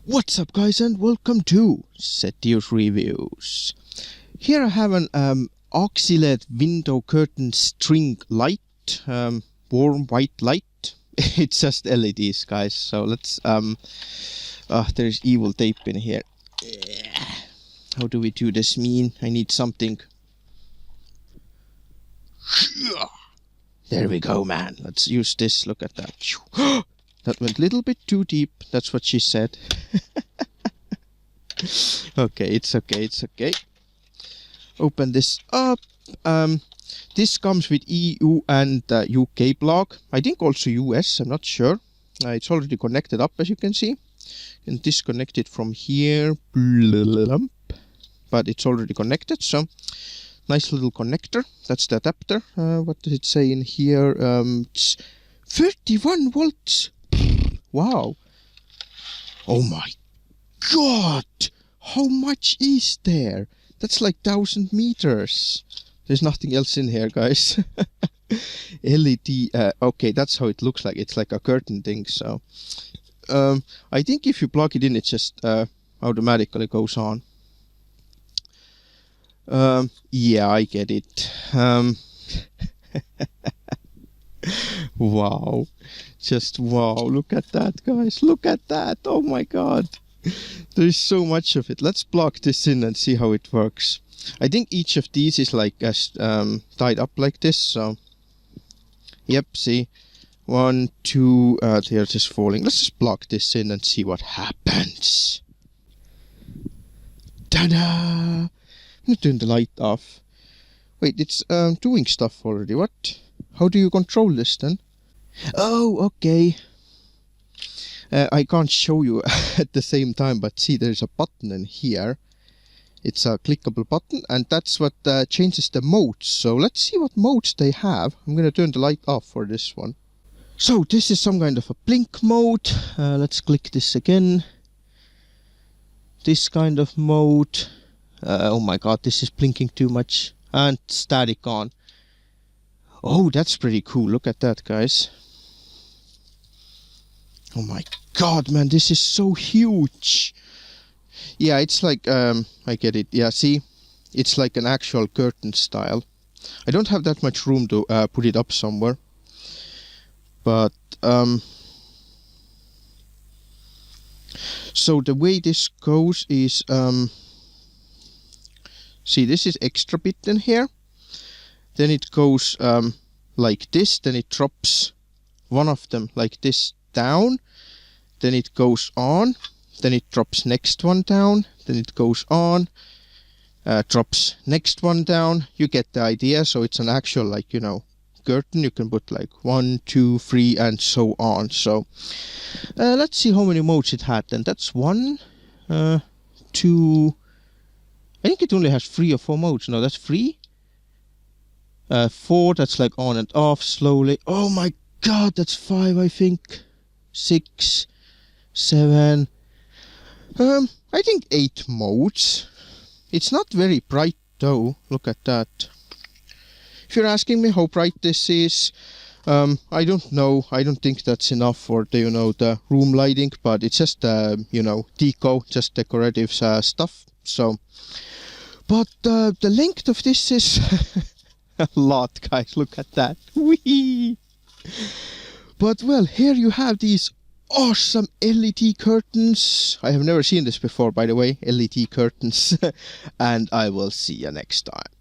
What's up, guys, and welcome to Sethioz Reviews. Here I have an OxyLED window curtain string light, warm white light. It's just LEDs, guys. So let's there's evil tape in here. How do we do this? I need something. There we go, man. Let's use this. Look at that. That went a little bit too deep. That's what she said. Okay, it's okay. Open this up. This comes with EU and UK block. I think also US, I'm not sure. It's already connected up, as you can see. You can disconnect it from here. But it's already connected, so nice little connector. That's the adapter. What does it say in here? It's 31 volts. Wow. Oh my god. How much is there? That's like 1,000 meters. There's nothing else in here, guys. LED. Okay, that's how it looks like. It's like a curtain thing. So I think if you plug it in, it just automatically goes on. Yeah, I get it. Wow. Just wow. Look at that, guys. Look at that. Oh my god. There is so much of it. Let's plug this in and see how it works. I think each of these is like tied up like this. So, yep, see. 1, 2, they're just falling. Let's just plug this in and see what happens. Ta-da! I'm gonna turn the light off. Wait, it's doing stuff already. What? How do you control this then? Oh, okay. I can't show you at the same time, but see, there's a button in here. It's a clickable button, and that's what changes the modes. So let's see what modes they have. I'm gonna turn the light off for this one. So this is some kind of a blink mode. Let's click this again. This kind of mode. Oh my god, this is blinking too much. And static on. Oh, that's pretty cool. Look at that, guys. Oh my god, man, this is so huge. Yeah, it's like, I get it. Yeah, see? It's like an actual curtain style. I don't have that much room to put it up somewhere. But, so the way this goes is, see, this is extra bit in here. Then it goes like this, then it drops one of them like this down, then it goes on, then it drops next one down, then it goes on, drops next one down. You get the idea. So it's an actual, like, you know, curtain. You can put like 1, 2, 3 and so on. So let's see how many modes it had then. That's 1, 2, I think it only has 3 or 4 modes. No, that's 3. 4, that's like on and off slowly. Oh my god, that's 5, I think. 6, 7. I think 8 modes. It's not very bright though. Look at that. If you're asking me how bright this is, I don't know. I don't think that's enough for the, you know, the room lighting, but it's just you know, deco, just decorative stuff. So, but the length of this is a lot, guys. Look at that. Whee! But well, here you have these awesome LED curtains. I have never seen this before, by the way. LED curtains. And I will see you next time.